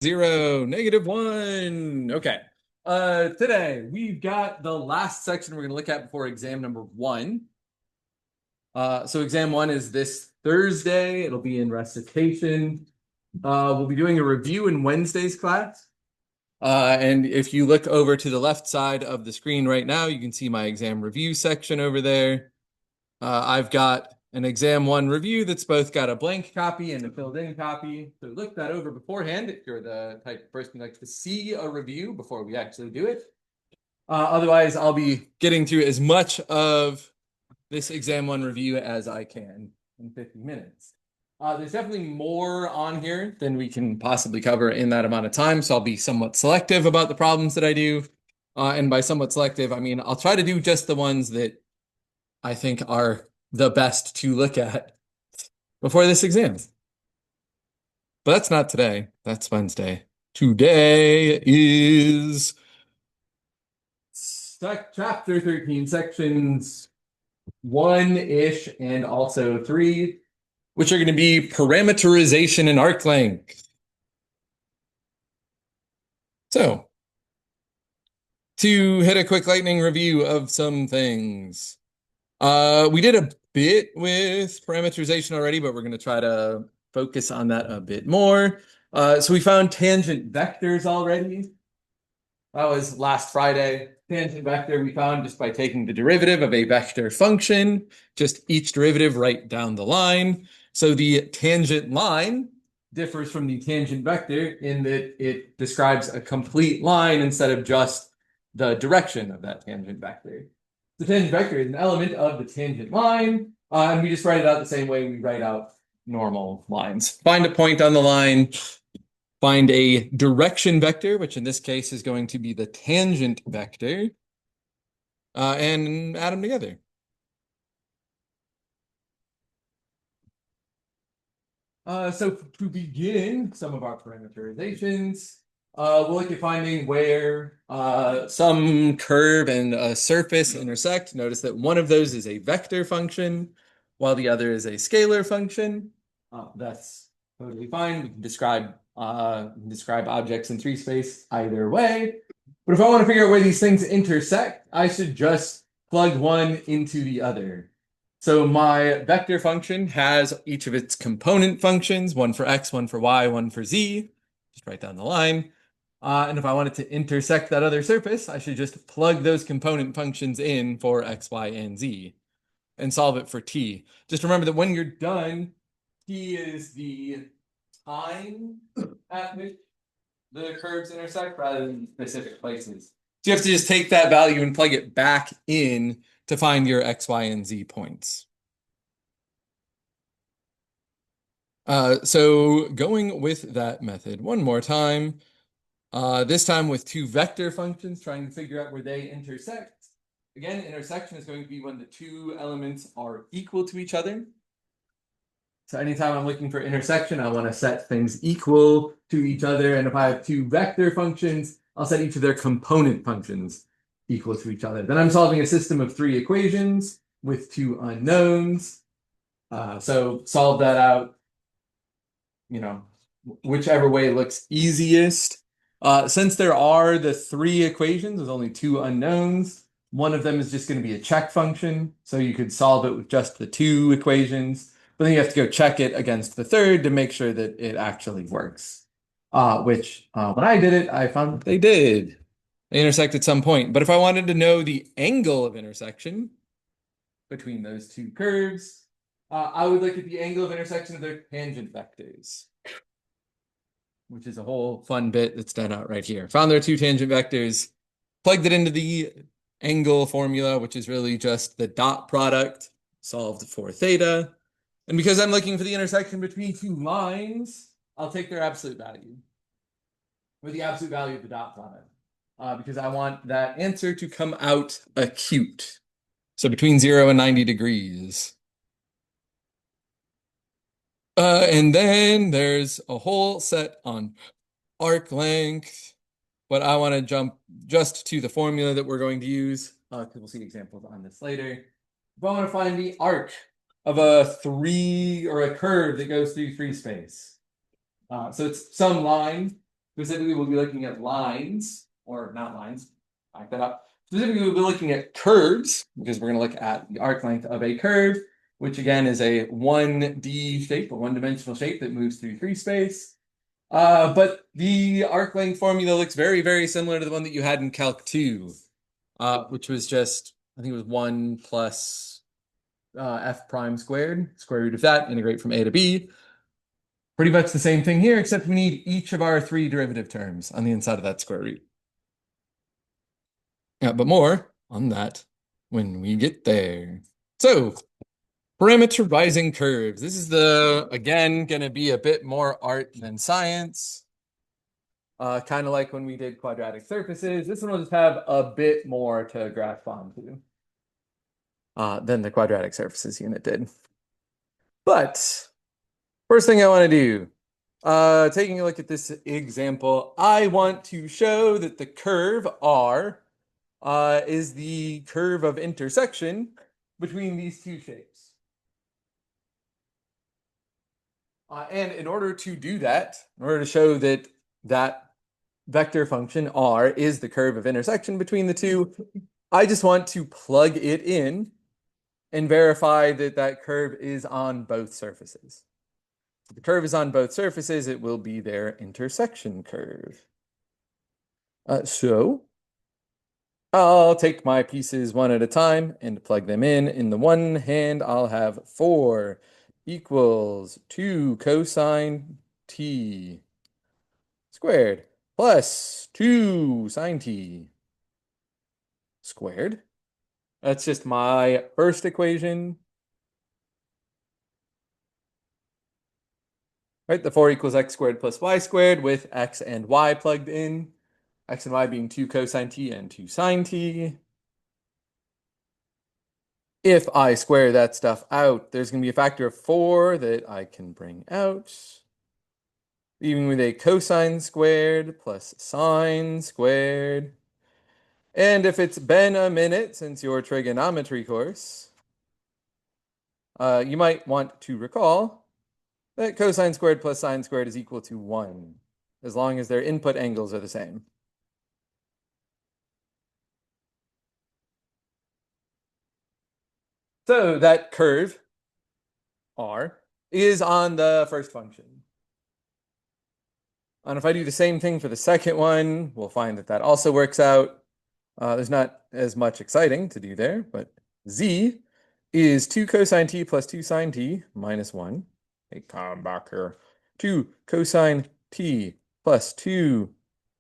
0, -1. Okay. Today we've got the last section we're going to look at before exam number 1. So exam 1 is this Thursday. It'll be in recitation. We'll be doing a review in Wednesday's class. And if you look over to the left side of the screen right now, you can see my exam review section over there. I've got an exam 1 review that's both got a blank copy and a filled in copy. So look that over beforehand if you're the type of person who likes to see a review before we actually do it. Otherwise, I'll be getting through as much of this exam 1 review as I can in 50 minutes. There's definitely more on here than we can possibly cover in that amount of time, so I'll be somewhat selective about the problems that I do. And by somewhat selective, I mean I'll try to do just the ones that I think are the best to look at before this exam. But that's not today. That's Wednesday. Today is chapter 13, sections 1-ish and also 3, which are going to be parameterization and arc length. So, to hit a quick lightning review of some things. We did a bit with parameterization already, but we're going to try to focus on that a bit more. So we found tangent vectors already. That was last Friday. Tangent vector we found just by taking the derivative of a vector function, just each derivative right down the line. So the tangent line differs from the tangent vector in that it describes a complete line instead of just the direction of that tangent vector. The tangent vector is an element of the tangent line, and we just write it out the same way we write out normal lines. Find a point on the line, find a direction vector, which in this case is going to be the tangent vector, and add them together. So to begin some of our parameterizations, we'll look at finding where some curve and a surface intersect. Notice that one of those is a vector function, while the other is a scalar function. That's totally fine. We can describe objects in 3 space either way. But if I want to figure out where these things intersect, I should just plug one into the other. So my vector function has each of its component functions, one for x, one for y, one for z. Just write down the line. And if I wanted to intersect that other surface, I should just plug those component functions in for x, y, and z and solve it for t. Just remember that when you're done, t is the time at which the curves intersect rather than specific places. So you have to just take that value and plug it back in to find your x, y, and z points. So going with that method one more time, this time with 2 vector functions, trying to figure out where they intersect. Again, intersection is going to be when the 2 elements are equal to each other. So anytime I'm looking for intersection, I want to set things equal to each other. And if I have 2 vector functions, I'll set each of their component functions equal to each other. Then I'm solving a system of 3 equations with 2 unknowns. So solve that out, whichever way looks easiest. Since there are the 3 equations with only 2 unknowns, one of them is just going to be a check function. So you could solve it with just the 2 equations. But then you have to go check it against the third to make sure that it actually works. Which, when I did it, I found that they did. They intersect at some point. But if I wanted to know the angle of intersection between those 2 curves, I would look at the angle of intersection of their tangent vectors, which is a whole fun bit that's done out right here. Found their 2 tangent vectors, plugged it into the angle formula, which is really just the dot product solved for theta. And because I'm looking for the intersection between 2 lines, I'll take their absolute value, or the absolute value of the dot product, because I want that answer to come out acute. So between 0 and 90 degrees. And then there's a whole set on arc length, but I want to jump just to the formula that we're going to use, because we'll see examples on this later. If I want to find the arc of a 3 or a curve that goes through 3 space. So it's some line Specifically, we'll be looking at lines, or not lines, back that up. Specifically, we'll be looking at curves, because we're going to look at the arc length of a curve, which again is a 1D shape, a one-dimensional shape that moves through free space. But the arc length formula looks very, very similar to the one that you had in Calc 2, which was just, I think it was 1 plus f prime squared, square root of that, integrate from a to b. Pretty much the same thing here, except we need each of our 3 derivative terms on the inside of that square root. Yeah, but more on that when we get there. So, parameterizing curves. This is again, going to be a bit more art than science. Kind of like when we did quadratic surfaces. This one will just have a bit more to grasp onto than the quadratic surfaces unit did. But first thing I want to do, taking a look at this example, I want to show that the curve R is the curve of intersection between these two shapes. And in order to do that, in order to show that that vector function R is the curve of intersection between the two, I just want to plug it in and verify that that curve is on both surfaces. If the curve is on both surfaces, it will be their intersection curve. So I'll take my pieces one at a time and plug them in. In the one hand, I'll have 4 equals 2 cosine t squared plus 2 sine t squared. That's just my first equation. Right, the 4 equals x squared plus y squared with x and y plugged in. X and y being 2 cosine t and 2 sine t. If I square that stuff out, there's going to be a factor of 4 that I can bring out, leaving with a cosine squared plus sine squared. And if it's been a minute since your trigonometry course, you might want to recall that cosine squared plus sine squared is equal to 1, as long as their input angles are the same. So that curve, R, is on the first function. And if I do the same thing for the second one, we'll find that that also works out. There's not as much exciting to do there, but z is 2 cosine t plus 2 sine t minus 1. Hey, come back here. 2 cosine t plus 2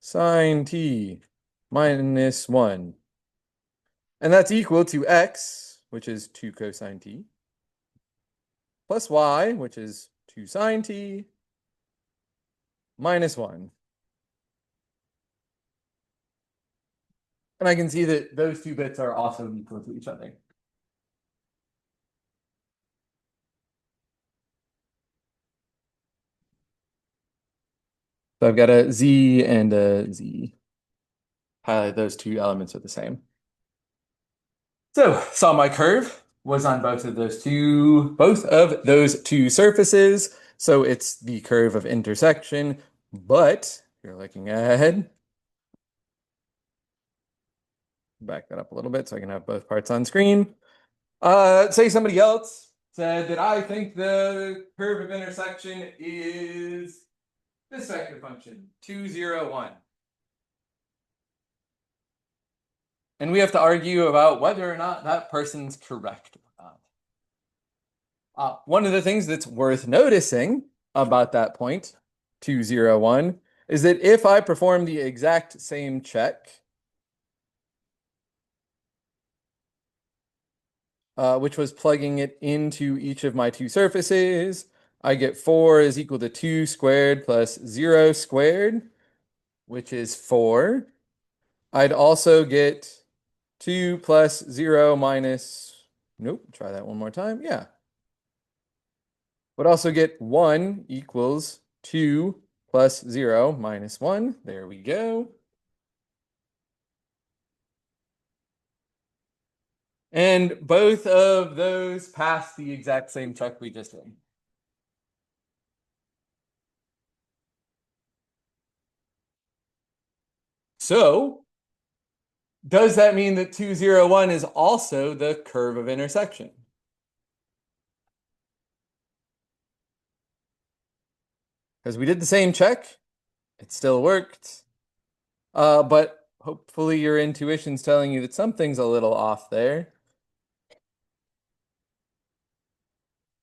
sine t minus 1. And that's equal to x, which is 2 cosine t, plus y, which is 2 sine t, minus 1. And I can see that those two bits are also equal to each other. So I've got a z and a z. Highlight those two elements are the same. So saw my curve was on both of those two surfaces. So it's the curve of intersection. But if you're looking ahead, back that up a little bit so I can have both parts on screen. Say somebody else said that I think the curve of intersection is this vector function, 2, 0, 1. And we have to argue about whether or not that person's correct or not. One of the things that's worth noticing about that point, 2, 0, 1, is that if I perform the exact same check, which was plugging it into each of my two surfaces, I get 4 is equal to 2 squared plus 0 squared, which is 4. I'd also get 2 plus 0 minus, nope, try that one more time. Yeah. Would also get 1 equals 2 plus 0 minus 1. There we go. And both of those pass the exact same check we just did. So does that mean that 2, 0, 1 is also the curve of intersection? Because we did the same check, it still worked. But hopefully your intuition's telling you that something's a little off there.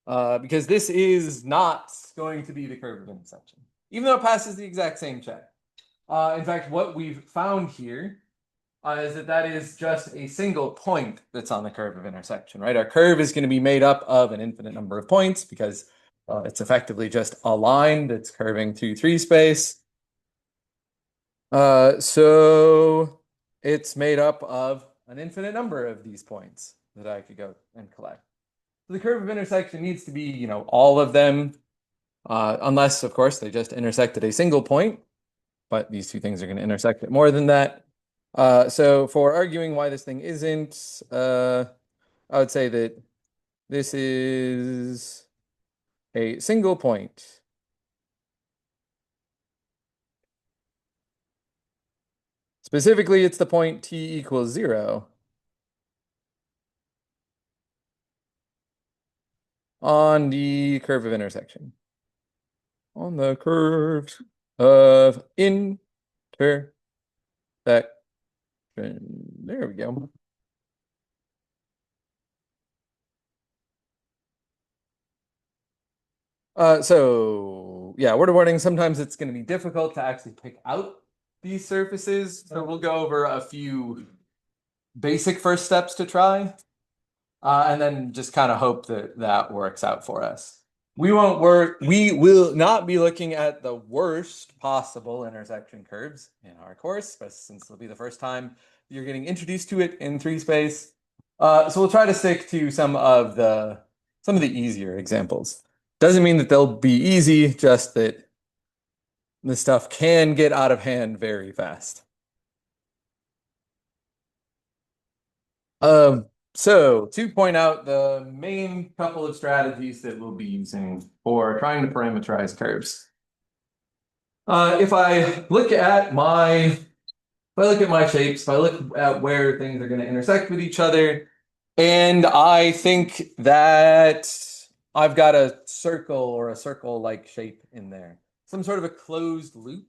Because this is not going to be the curve of intersection, even though it passes the exact same check. In fact, what we've found here is that is just a single point that's on the curve of intersection, right? Our curve is going to be made up of an infinite number of points because it's effectively just a line that's curving through 3 space. So it's made up of an infinite number of these points that I could go and collect. So the curve of intersection needs to be, all of them, unless, of course, they just intersect at a single point. But these two things are going to intersect at more than that. So for arguing why this thing isn't, I would say that this is a single point. Specifically, it's the point t equals 0 on the curve of intersection. On the curve of intersection. There we go. So yeah, word of warning, sometimes it's going to be difficult to actually pick out these surfaces. So we'll go over a few basic first steps to try, and then just kind of hope that that works out for us. We will not be looking at the worst possible intersection curves in our course, but since it'll be the first time you're getting introduced to it in 3 space. So we'll try to stick to some of the easier examples. Doesn't mean that they'll be easy, just that this stuff can get out of hand very fast. So to point out the main couple of strategies that we'll be using for trying to parameterize curves. If I look at my shapes, if I look at where things are going to intersect with each other, and I think that I've got a circle or a circle-like shape in there, some sort of a closed loop,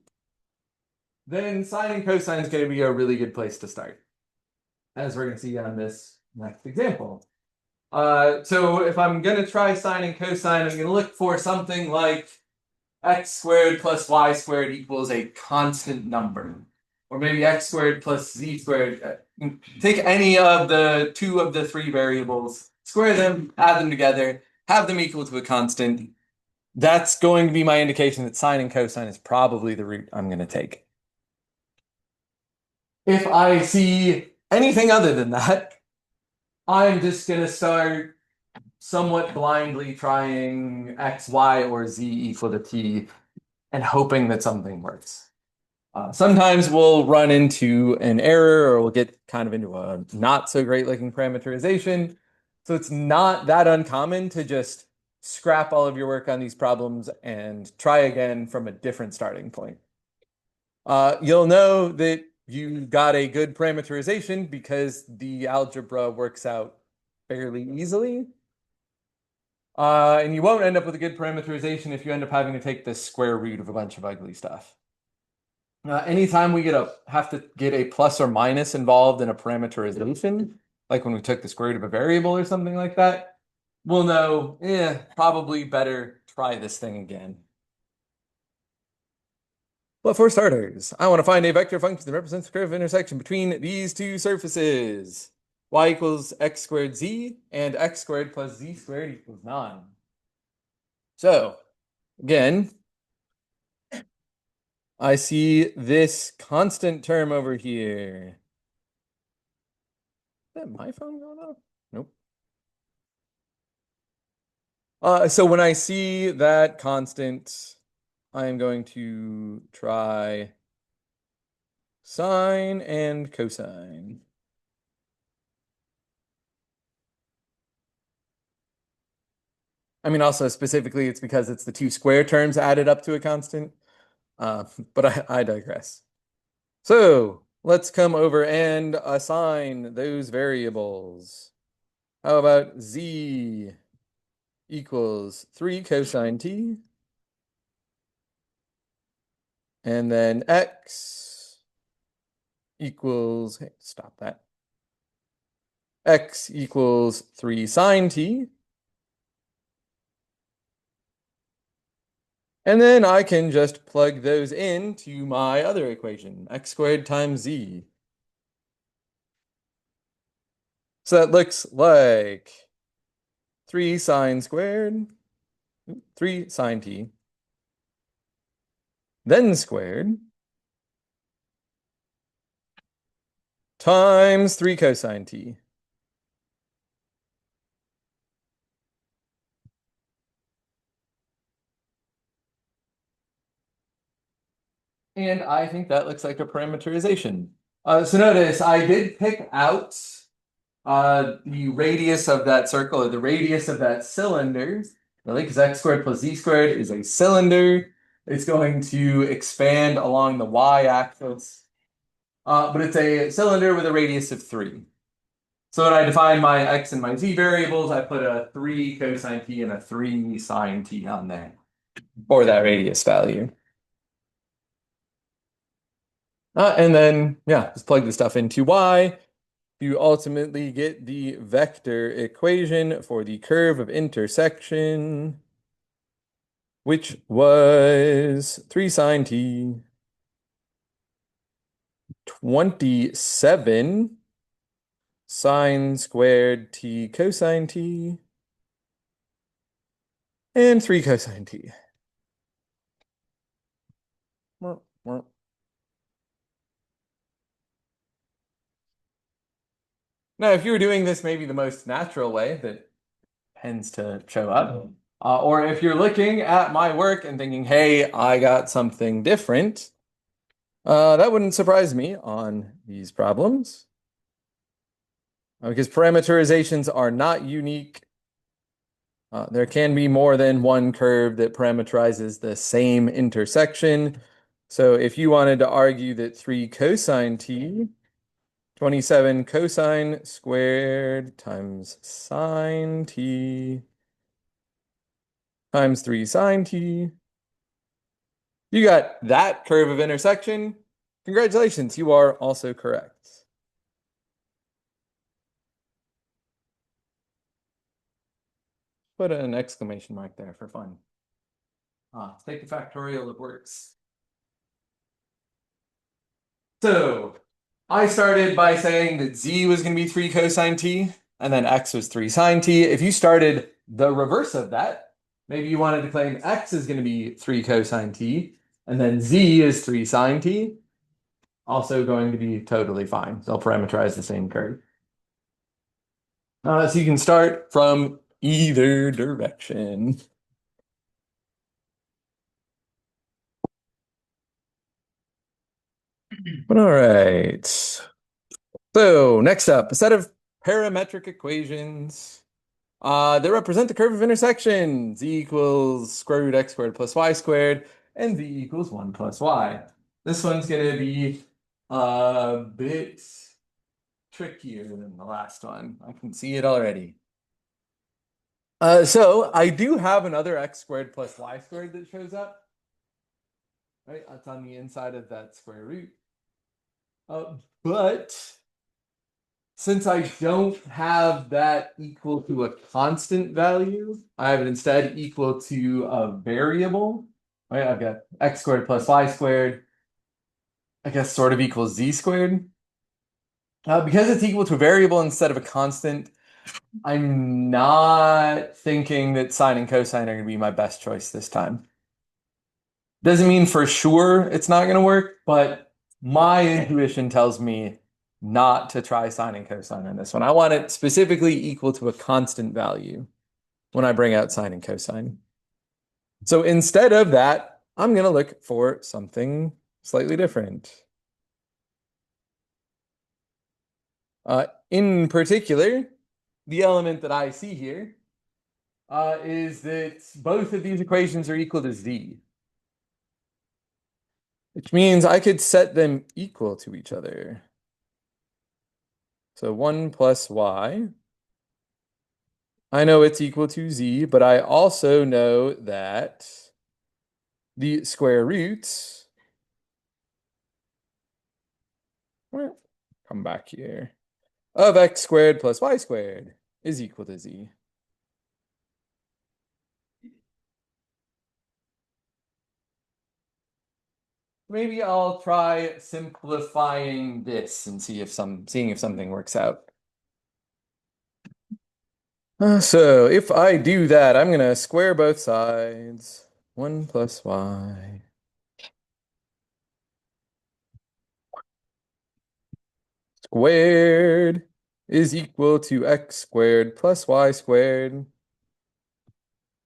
then sine and cosine is going to be a really good place to start, as we're going to see on this next example. So if I'm going to try sine and cosine, I'm going to look for something like x squared plus y squared equals a constant number. Or maybe x squared plus z squared. Take any of the 2 of the 3 variables, square them, add them together, have them equal to a constant. That's going to be my indication that sine and cosine is probably the route I'm going to take. If I see anything other than that, I'm just going to start somewhat blindly trying x, y, or z equal to t and hoping that something works. Sometimes we'll run into an error or we'll get kind of into a not so great looking parameterization. So it's not that uncommon to just scrap all of your work on these problems and try again from a different starting point. You'll know that you got a good parameterization because the algebra works out fairly easily. And you won't end up with a good parameterization if you end up having to take the square root of a bunch of ugly stuff. Anytime we have to get a plus or minus involved in a parameterization, like when we took the square root of a variable or something like that, we'll know, probably better try this thing again. But for starters, I want to find a vector function that represents the curve of intersection between these 2 surfaces. Y equals x squared z, and x squared plus z squared equals 9. So, again, I see this constant term over here. Is that my phone going off? Nope. So when I see that constant, I am going to try sine and cosine. I mean, also specifically, it's because it's the 2 square terms added up to a constant. But I digress. So let's come over and assign those variables. How about z equals 3 cosine t, and then x equals, hey, stop that. X equals 3 sine t. And then I can just plug those into my other equation, x squared times z. So that looks like 3 sine squared, 3 sine t, then squared, times 3 cosine t. And I think that looks like a parameterization. So notice I did pick out the radius of that circle, or the radius of that cylinder, really, because x squared plus z squared is a cylinder. It's going to expand along the y-axis, but it's a cylinder with a radius of 3. So when I define my x and my z variables, I put a 3 cosine t and a 3 sine t on there for that radius value. And then, yeah, just plug the stuff into y. You ultimately get the vector equation for the curve of intersection, which was 3 sine t, 27 sine squared t cosine t, and 3 cosine t. Now, if you were doing this maybe the most natural way that tends to show up, or if you're looking at my work and thinking, hey, I got something different, that wouldn't surprise me on these problems. Because parameterizations are not unique. There can be more than one curve that parameterizes the same intersection. So if you wanted to argue that 3 cosine t, 27 cosine squared times sine t times 3 sine t, you got that curve of intersection. Congratulations, you are also correct. Put an exclamation mark there for fun. Take the factorial, it works. So I started by saying that z was going to be 3 cosine t, and then x was 3 sine t. If you started the reverse of that, maybe you wanted to claim x is going to be 3 cosine t, and then z is 3 sine t, also going to be totally fine. They'll parameterize the same curve. So you can start from either direction. But all right. So next up, a set of parametric equations that represent the curve of intersection. Z equals square root x squared plus y squared, and z equals 1 plus y. This one's going to be a bit trickier than the last one. I can see it already. So I do have another x squared plus y squared that shows up. Right, that's on the inside of that square root. But since I don't have that equal to a constant value, I have it instead equal to a variable. Right, I've got x squared plus y squared, I guess sort of equals z squared. Because it's equal to a variable instead of a constant, I'm not thinking that sine and cosine are going to be my best choice this time. Doesn't mean for sure it's not going to work, but my intuition tells me not to try sine and cosine on this one. I want it specifically equal to a constant value when I bring out sine and cosine. So instead of that, I'm going to look for something slightly different. In particular, the element that I see here is that both of these equations are equal to z, which means I could set them equal to each other. So 1 plus y. I know it's equal to z, but I also know that the square roots, well, come back here, of x squared plus y squared is equal to z. Maybe I'll try simplifying this and seeing if something works out. So if I do that, I'm gonna square both sides. 1 plus y. Squared is equal to x squared plus y squared.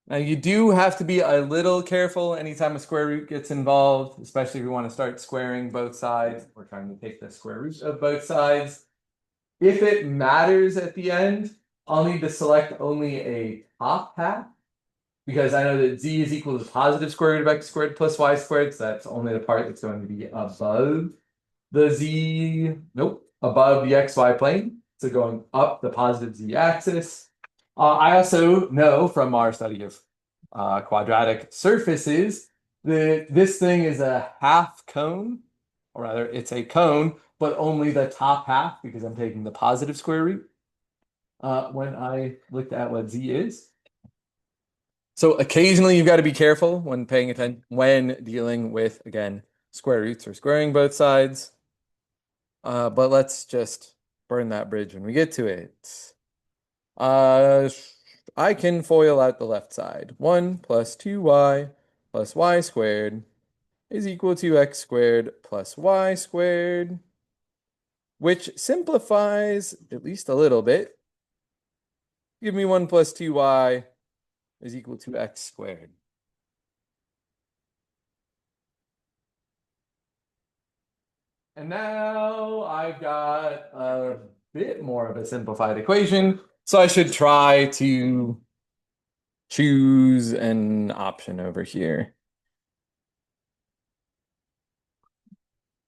Now you do have to be a little careful anytime a square root gets involved, especially if you want to start squaring both sides. We're trying to take the square root of both sides. If it matters at the end, I'll need to select only a top half because I know that z is equal to the positive square root of x squared plus y squared, so that's only the part that's going to be above the z, nope, above the xy plane, so going up the positive z axis. I also know from our study of quadratic surfaces that this thing is a half cone, or rather, it's a cone, but only the top half because I'm taking the positive square root when I looked at what z is. So occasionally you've got to be careful when paying attention when dealing with, again, square roots or squaring both sides. But let's just burn that bridge when we get to it. I can FOIL out the left side. 1 plus 2y plus y squared is equal to x squared plus y squared, which simplifies at least a little bit. Give me 1 plus 2y is equal to x squared. And now I've got a bit more of a simplified equation, so I should try to choose an option over here.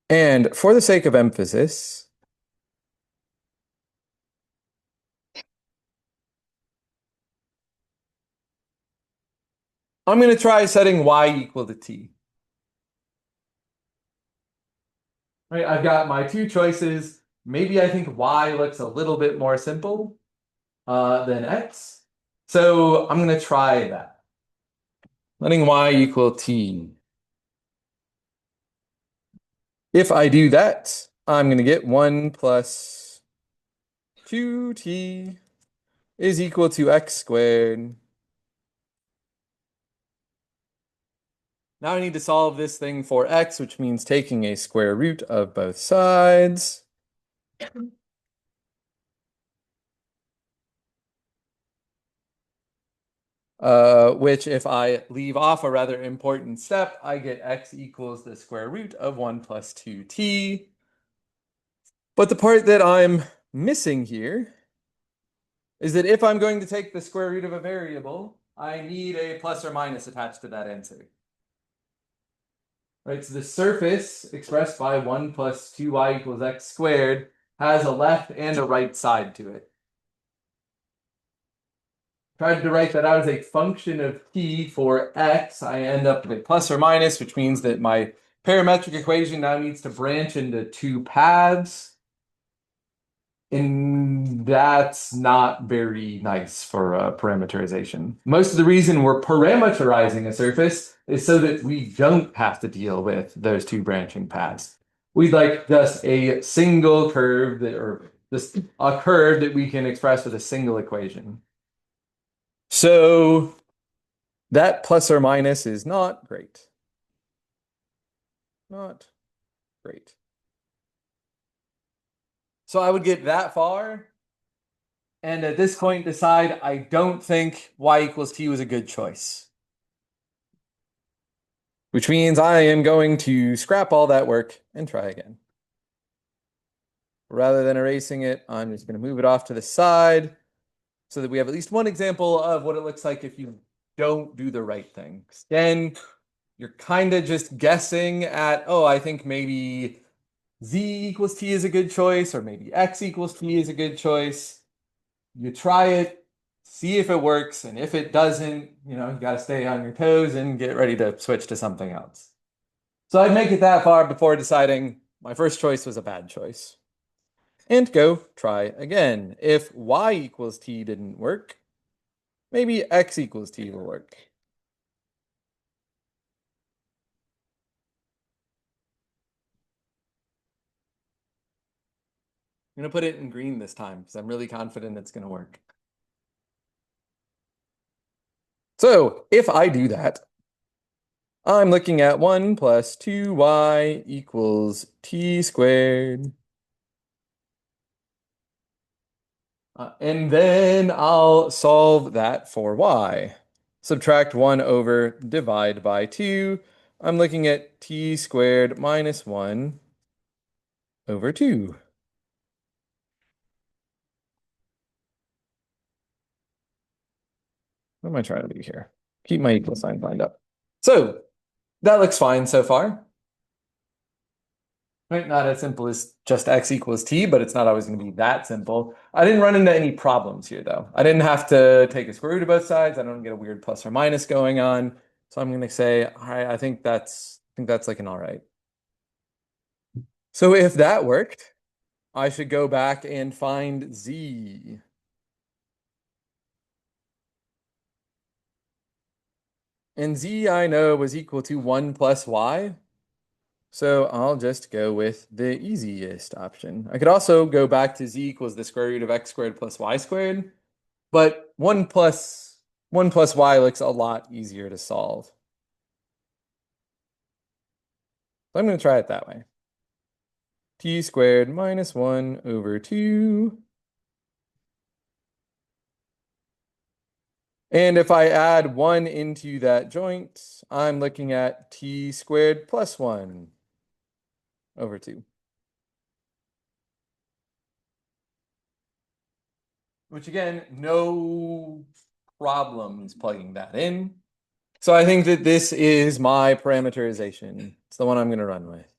And for the sake of emphasis, I'm going to try setting y equal to t. Right, I've got my two choices. Maybe I think y looks a little bit more simple than x. So I'm going to try that. Letting y equal t. If I do that, I'm going to get 1 plus 2t is equal to x squared. Now I need to solve this thing for x, which means taking a square root of both sides. Which if I leave off a rather important step, I get x equals the square root of 1 plus 2t. But the part that I'm missing here is that if I'm going to take the square root of a variable, I need a plus or minus attached to that answer. Right, so the surface expressed by 1 plus 2y equals x squared has a left and a right side to it. Tried to write that out as a function of t for x, I end up with plus or minus, which means that my parametric equation now needs to branch into two paths. And that's not very nice for parameterization. Most of the reason we're parameterizing a surface is so that we don't have to deal with those two branching paths. We'd like just a single curve or just a curve that we can express with a single equation. So that plus or minus is not great. Not great. So I would get that far, and at this point decide I don't think y equals t was a good choice. Which means I am going to scrap all that work and try again. Rather than erasing it, I'm just going to move it off to the side so that we have at least one example of what it looks like if you don't do the right thing. Again, you're kind of just guessing at, oh, I think maybe Z equals T is a good choice, or maybe X equals T is a good choice. You try it, see if it works, and if it doesn't, you got to stay on your toes and get ready to switch to something else. So I'd make it that far before deciding my first choice was a bad choice. And go try again. If Y equals T didn't work, maybe X equals T will work. I'm going to put it in green this time because I'm really confident it's going to work. So if I do that, I'm looking at 1 plus 2y equals t squared. And then I'll solve that for y. Subtract 1 over, divide by 2. I'm looking at t squared minus 1 over 2. What am I trying to do here? Keep my equal sign lined up. So that looks fine so far. Right, not as simple as just x equals t, but it's not always going to be that simple. I didn't run into any problems here, though. I didn't have to take a square root of both sides. I don't get a weird plus or minus going on. So I'm going to say, all right, I think that's like an all right. So if that worked, I should go back and find z. And z I know was equal to 1 plus y. So I'll just go with the easiest option. I could also go back to z equals the square root of x squared plus y squared, but 1 plus y looks a lot easier to solve. So I'm going to try it that way. T squared minus 1 over 2. And if I add 1 into that joint, I'm looking at t squared plus 1 over 2. Which again, no problems plugging that in. So I think that this is my parameterization. It's the one I'm going to run with.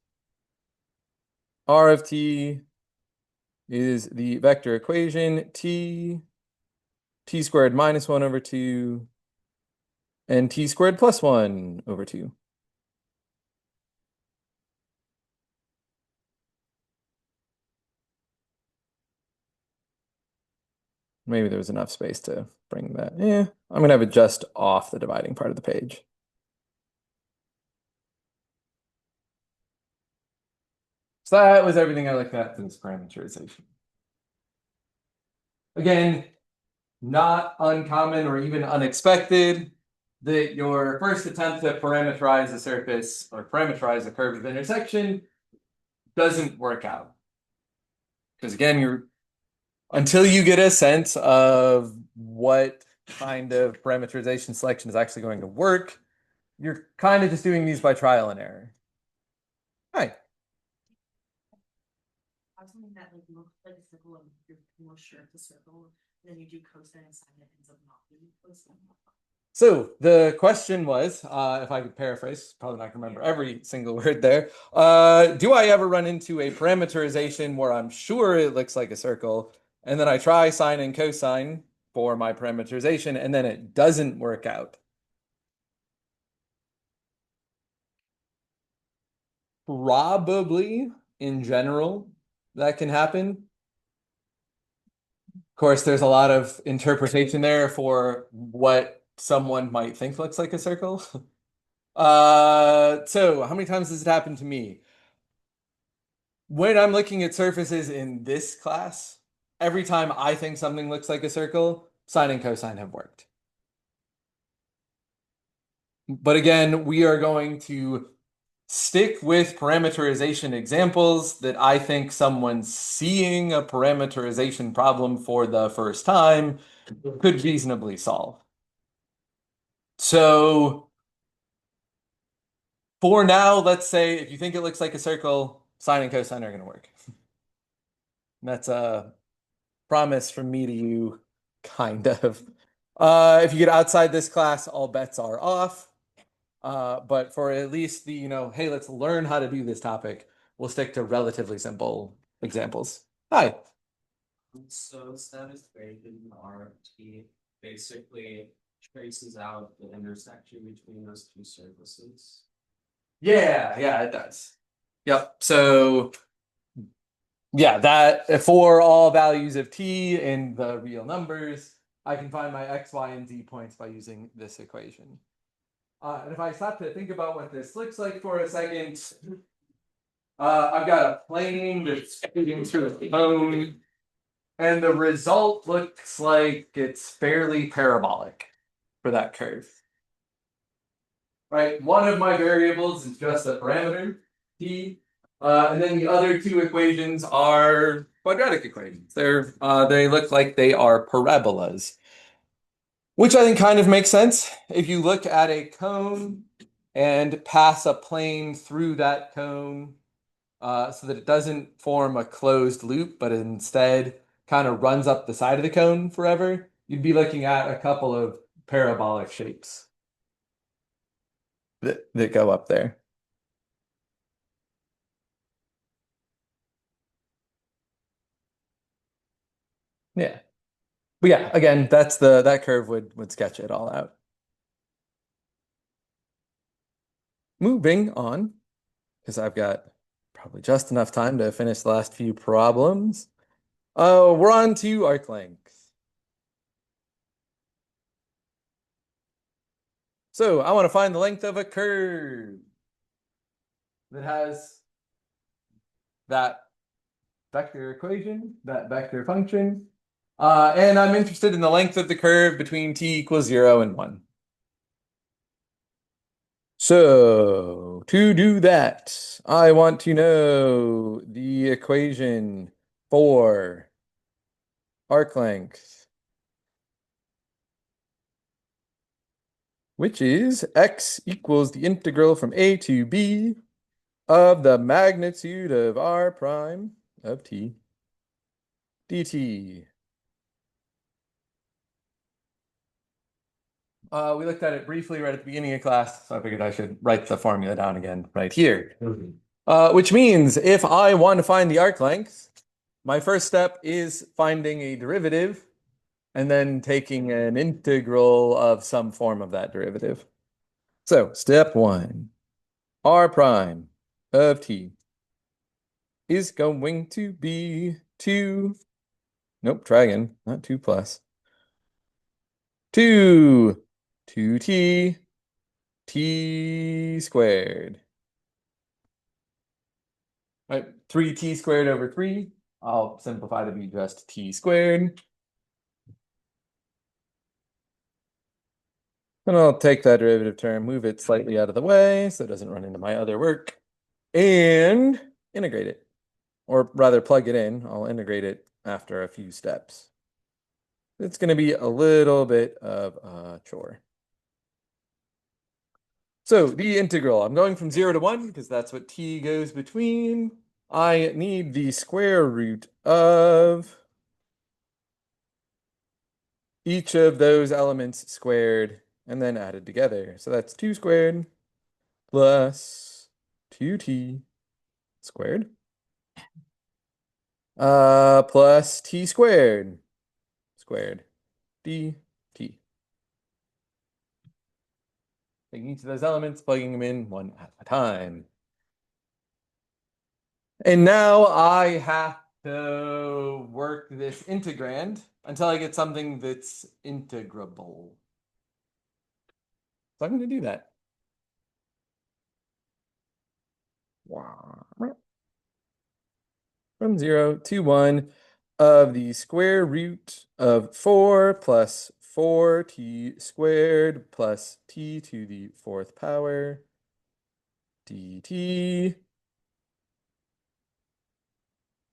R of t is the vector equation t squared minus 1 over 2, and t squared plus 1 over 2. Maybe there was enough space to bring that. Yeah, I'm going to have it just off the dividing part of the page. So that was everything I looked at for this parameterization. Again, not uncommon or even unexpected that your first attempt to parameterize a surface or parameterize a curve of intersection doesn't work out. Because again, until you get a sense of what kind of parameterization selection is actually going to work, you're kind of just doing these by trial and error. Hi. I was something that looks like a circle and you're more sure it's a circle, and then you do cosine and sine that ends up not being cosine. So the question was, if I could paraphrase, probably not gonna remember every single word there. Do I ever run into a parameterization where I'm sure it looks like a circle, and then I try sine and cosine for my parameterization, and then it doesn't work out? Probably in general, that can happen. Of course, there's a lot of interpretation there for what someone might think looks like a circle. So how many times does it happen to me? When I'm looking at surfaces in this class, every time I think something looks like a circle, sine and cosine have worked. But again, we are going to stick with parameterization examples that I think someone seeing a parameterization problem for the first time could reasonably solve. So for now, let's say if you think it looks like a circle, sine and cosine are going to work. That's a promise from me to you, kind of. If you get outside this class, all bets are off. But for at least the, hey, let's learn how to do this topic, we'll stick to relatively simple examples. Hi. So status gradient RT basically traces out the intersection between those two surfaces. Yeah, it does. Yep. So yeah, that for all values of t in the real numbers, I can find my x, y, and z points by using this equation. And if I stop to think about what this looks like for a second, I've got a plane that's shooting through the cone, and the result looks like it's fairly parabolic for that curve. Right, one of my variables is just a parameter, t, and then the other two equations are quadratic equations. They look like they are parabolas, which I think kind of makes sense. If you look at a cone and pass a plane through that cone, so that it doesn't form a closed loop, but instead kind of runs up the side of the cone forever, you'd be looking at a couple of parabolic shapes that go up there. Yeah. But yeah, again, that curve would sketch it all out. Moving on, because I've got probably just enough time to finish the last few problems. We're on to arc length. So I want to find the length of a curve that has that vector equation, that vector function, and I'm interested in the length of the curve between t equals 0 and 1. So to do that, I want to know the equation for arc length, which is x equals the integral from a to b of the magnitude of r prime of t dt. We looked at it briefly right at the beginning of class, so I figured I should write the formula down again right here. Which means if I want to find the arc length, my first step is finding a derivative and then taking an integral of some form of that derivative. So step 1, r prime of t is going to be 2, nope, try again, not 2 plus, 2t squared. Right, 3t squared over 3. I'll simplify to be just t squared. And I'll take that derivative term, move it slightly out of the way so it doesn't run into my other work, and integrate it. Or rather, plug it in. I'll integrate it after a few steps. It's going to be a little bit of a chore. So the integral, I'm going from 0 to 1 because that's what t goes between. I need the square root of each of those elements squared and then added together. So that's 2 squared plus 2t squared plus t squared dt. Taking each of those elements, plugging them in one at a time. And now I have to work this integrand until I get something that's integrable. So I'm going to do that. From 0 to 1 of the square root of 4 plus 4t squared plus t to the 4th power dt.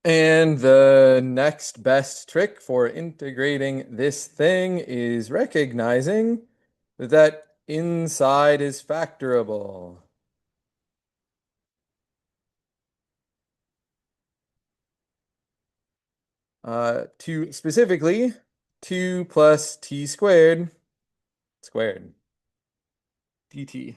And the next best trick for integrating this thing is recognizing that inside is factorable. Specifically, 2 plus t squared dt.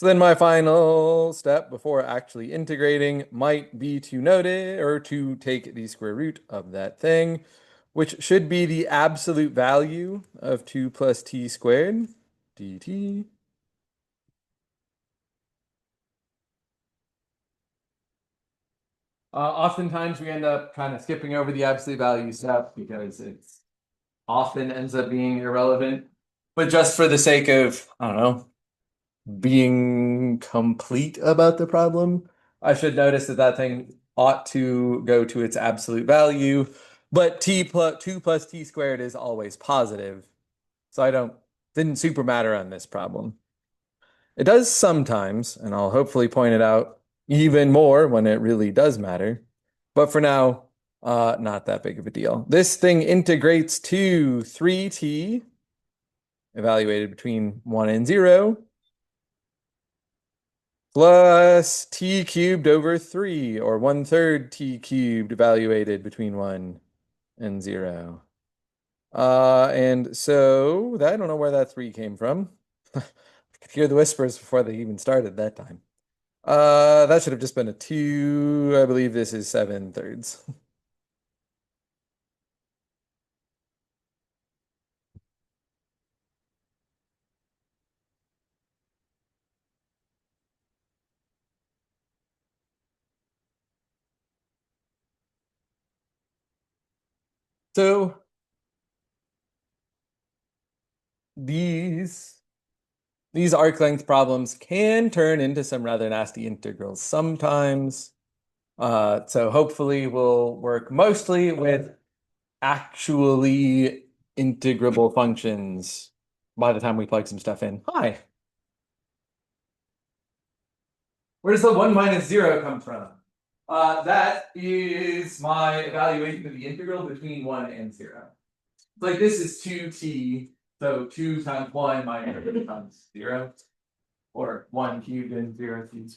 So then my final step before actually integrating might be to notice or to take the square root of that thing, which should be the absolute value of 2 plus t squared dt. Oftentimes we end up kind of skipping over the absolute value step because it's often ends up being irrelevant. But just for the sake of, I don't know, being complete about the problem, I should notice that that thing ought to go to its absolute value, but t plus 2 plus t squared is always positive. So didn't super matter on this problem. It does sometimes, and I'll hopefully point it out even more when it really does matter. But for now, not that big of a deal. This thing integrates to 3t, evaluated between 1 and 0, plus t cubed over 3, or 1/3 t cubed, evaluated between 1 and 0. And so I don't know where that 3 came from. I could hear the whispers before they even started that time. That should have just been a 2. I believe this is 7/3. So these arc length problems can turn into some rather nasty integrals sometimes. So hopefully we'll work mostly with actually integrable functions by the time we plug some stuff in. Hi. Where does the 1 minus 0 come from? That is my evaluation of the integral between 1 and 0. Like this is 2t, so 2 times 1 minus 2 times 0, or 1 cubed and 0 cubed.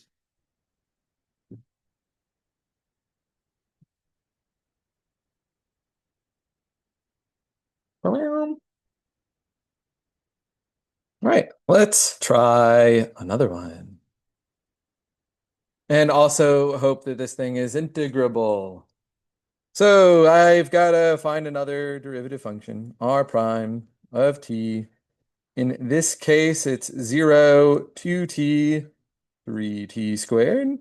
All right, let's try another one. And also hope that this thing is integrable. So I've got to find another derivative function, r prime of t. In this case, it's 0, 2t, 3t squared.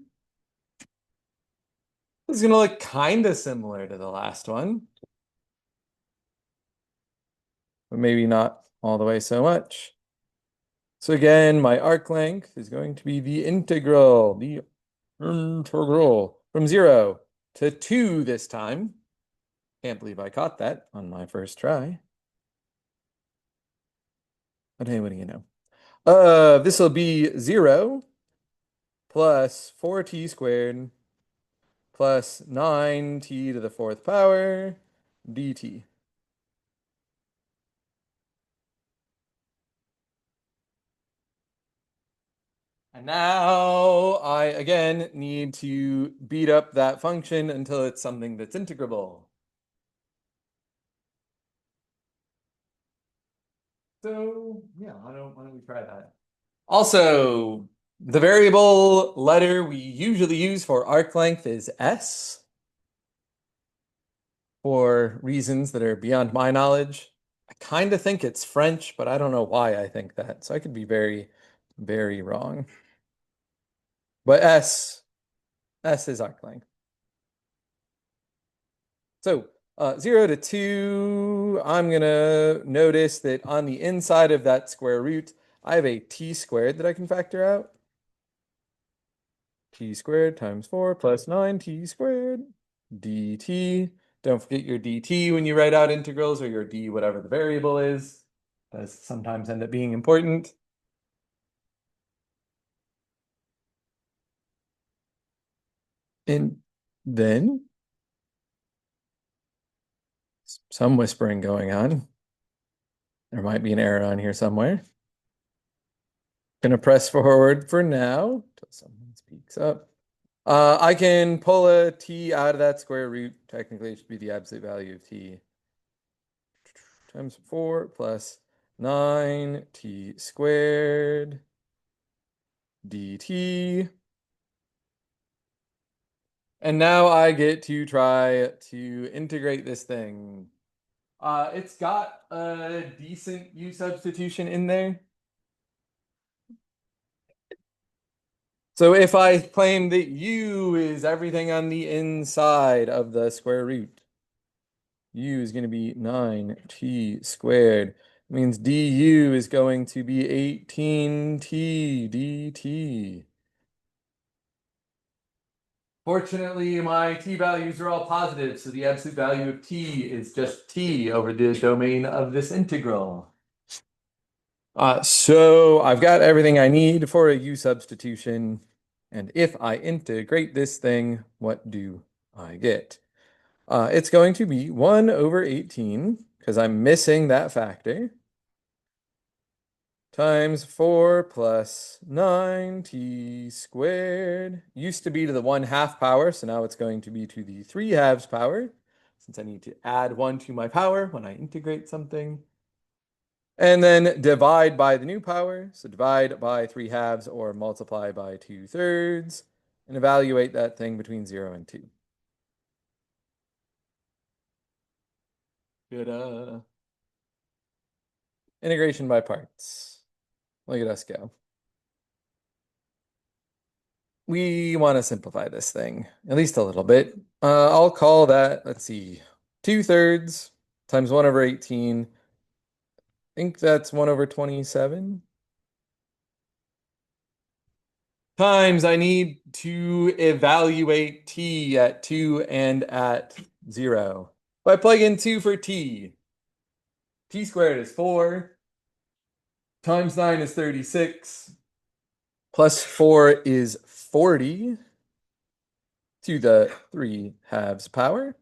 This is going to look kind of similar to the last one, but maybe not all the way so much. So again, my arc length is going to be the integral from 0 to 2 this time. Can't believe I caught that on my first try. But hey, what do you know? This will be 0 plus 4t squared plus 9t to the 4th power dt. And now I again need to beat up that function until it's something that's integrable. So yeah, why don't we try that? Also, the variable letter we usually use for arc length is S, for reasons that are beyond my knowledge. I kind of think it's French, but I don't know why I think that. So I could be very, very wrong. But S is arc length. So 0 to 2, I'm going to notice that on the inside of that square root, I have a t squared that I can factor out. T squared times 4 plus 9t squared dt. Don't forget your dt when you write out integrals, or your d, whatever the variable is. Does sometimes end up being important. And then some whispering going on. There might be an error on here somewhere. Gonna press forward for now until someone speaks up. I can pull a t out of that square root. Technically, it should be the absolute value of t times 4 plus 9t squared dt. And now I get to try to integrate this thing. It's got a decent u substitution in there. So if I claim that u is everything on the inside of the square root, u is going to be 9t squared. It means du is going to be 18t dt. Fortunately, my t values are all positive, so the absolute value of t is just t over the domain of this integral. So I've got everything I need for a u substitution. And if I integrate this thing, what do I get? It's going to be 1 over 18, because I'm missing that factor, times 4 plus 9t squared. Used to be to the 1/2 power, so now it's going to be to the 3/2 power, since I need to add 1 to my power when I integrate something. And then divide by the new power. So divide by 3/2 or multiply by 2/3 and evaluate that thing between 0 and 2. Good. Integration by parts. Look at us go. We want to simplify this thing, at least a little bit. I'll call that, let's see, 2/3 times 1 over 18. I think that's 1 over 27. Times I need to evaluate t at 2 and at 0. If I plug in 2 for t squared is 4, times 9 is 36, plus 4 is 40 to the 3/2 power,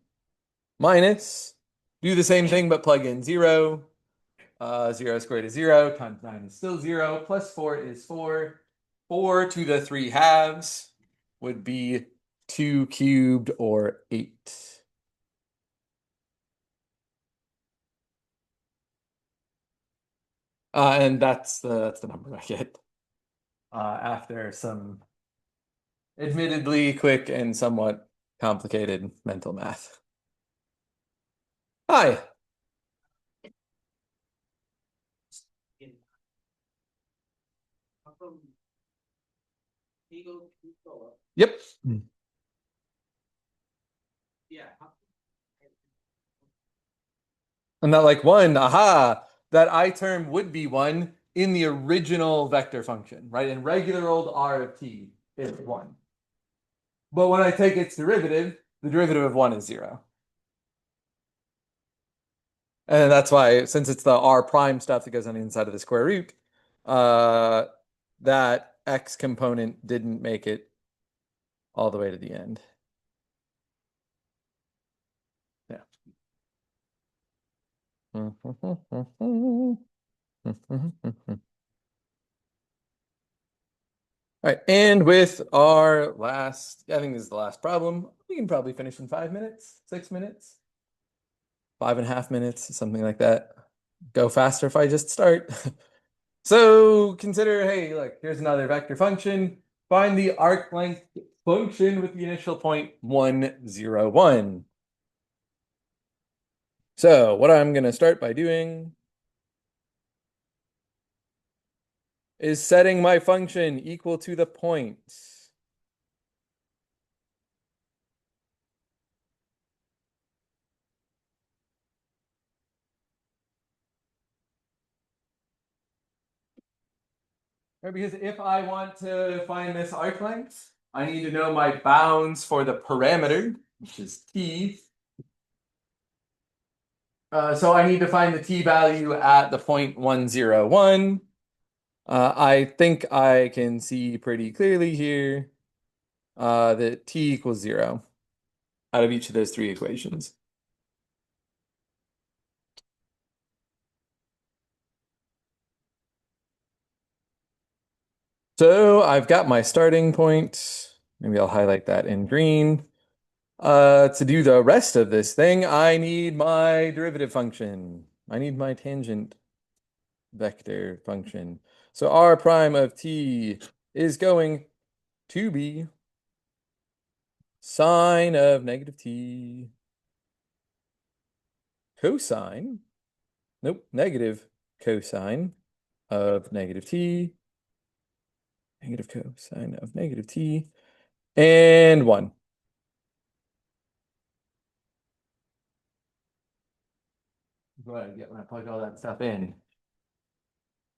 minus, do the same thing but plug in 0. 0 squared is 0, times 9 is still 0, plus 4 is 4. 4 to the 3/2 would be 2 cubed or 8. And that's the number I get after some admittedly quick and somewhat complicated mental math. Hi. How come Eagle control? Yep. Yeah. And that like 1, aha, that I term would be 1 in the original vector function, right? In regular old R of t, it's 1. But when I take its derivative, the derivative of 1 is 0. And that's why, since it's the R prime stuff that goes on the inside of the square root, that x component didn't make it all the way to the end. Yeah. All right, and with our last, I think this is the last problem. We can probably finish in 5 minutes, 6 minutes, 5.5 minutes, something like that. Go faster if I just start. So consider, hey, look, here's another vector function. Find the arc length function with the initial point 1, 0, 1. So what I'm going to start by doing is setting my function equal to the point. Right, because if I want to find this arc length, I need to know my bounds for the parameter, which is t. So I need to find the t value at the point 1, 0, 1. I think I can see pretty clearly here that t equals 0 out of each of those 3 equations. So I've got my starting point. Maybe I'll highlight that in green. To do the rest of this thing, I need my derivative function. I need my tangent vector function. So r prime of t is going to be sine of negative t cosine, nope, negative cosine of negative t, negative cosine of negative t, and 1. Go ahead and get when I plug all that stuff in.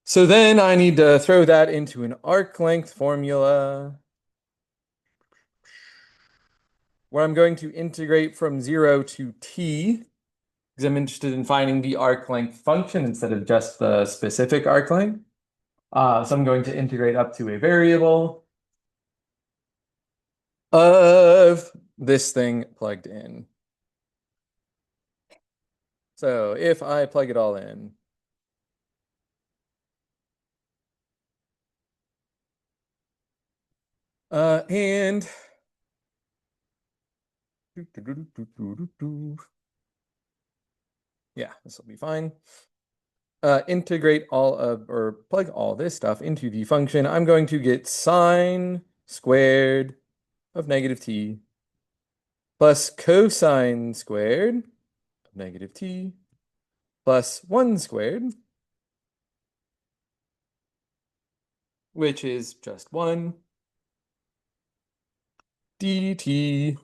So then I need to throw that into an arc length formula where I'm going to integrate from 0 to t, because I'm interested in finding the arc length function instead of just the specific arc length. So I'm going to integrate up to a variable of this thing plugged in. So if I plug it all in, and yeah, this will be fine. Integrate all of, or plug all this stuff into the function, I'm going to get sine squared of negative t plus cosine squared of negative t plus 1 squared, which is just 1 dt.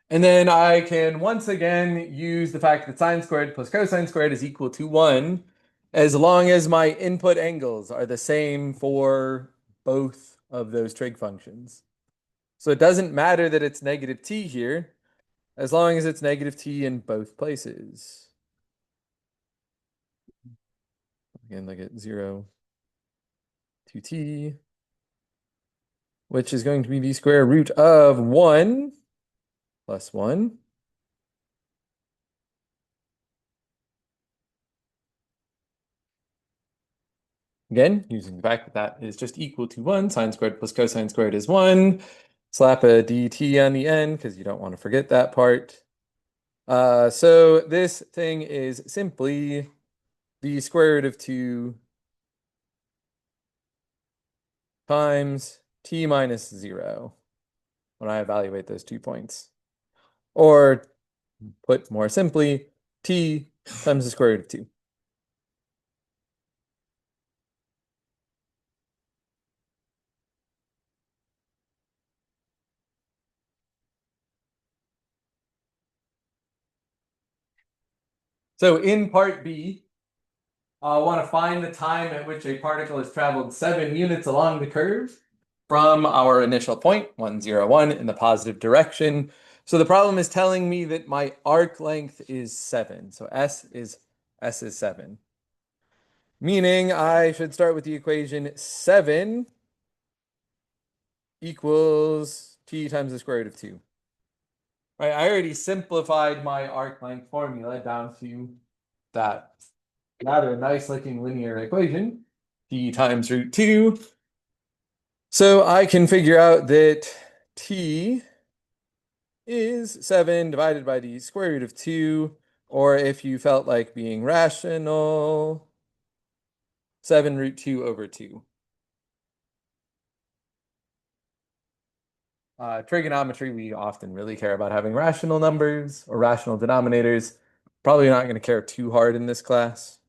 And then I can once again use the fact that sine squared plus cosine squared is equal to 1 as long as my input angles are the same for both of those trig functions. So it doesn't matter that it's negative t here, as long as it's negative t in both places. Again, look at 0 to t, which is going to be the square root of 1 plus 1. Again, using the fact that that is just equal to 1, sine squared plus cosine squared is 1. Slap a dt on the end because you don't want to forget that part. So this thing is simply the square root of 2 times t minus 0 when I evaluate those 2 points. Or put more simply, t times the square root of 2. So in part B, I want to find the time at which a particle has traveled 7 units along the curve from our initial point, 1, 0, 1, in the positive direction. So the problem is telling me that my arc length is 7. So s is 7. Meaning I should start with the equation 7 equals t times the square root of 2. Right, I already simplified my arc length formula down to that rather nice looking linear equation, t times root 2. So I can figure out that t is 7 divided by the square root of 2, or if you felt like being rational, 7 root 2 over 2. Trigonometry, we often really care about having rational numbers or rational denominators. Probably not going to care too hard in this class.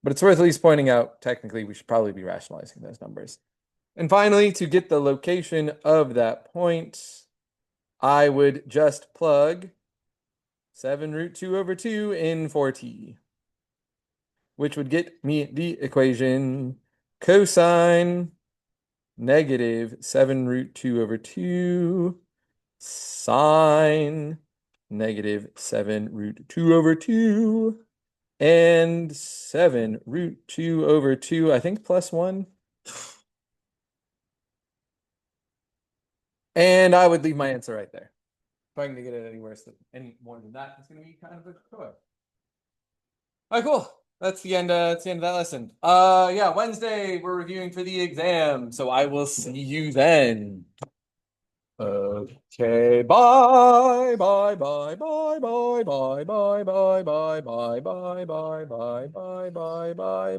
But it's worth at least pointing out, technically, we should probably be rationalizing those numbers. And finally, to get the location of that point, I would just plug 7 root 2 over 2 in for t, which would get me the equation cosine negative 7 root 2 over 2 sine negative 7 root 2 over 2 and 7 root 2 over 2, I think plus 1. And I would leave my answer right there. Trying to get it any more than that is going to be kind of a chore. All right, cool. That's the end. That's the end of that lesson. Yeah, Wednesday we're reviewing for the exam, so I will see you then. Okay, bye, bye, bye, bye, bye, bye, bye, bye, bye, bye, bye, bye, bye, bye, bye, bye, bye, bye.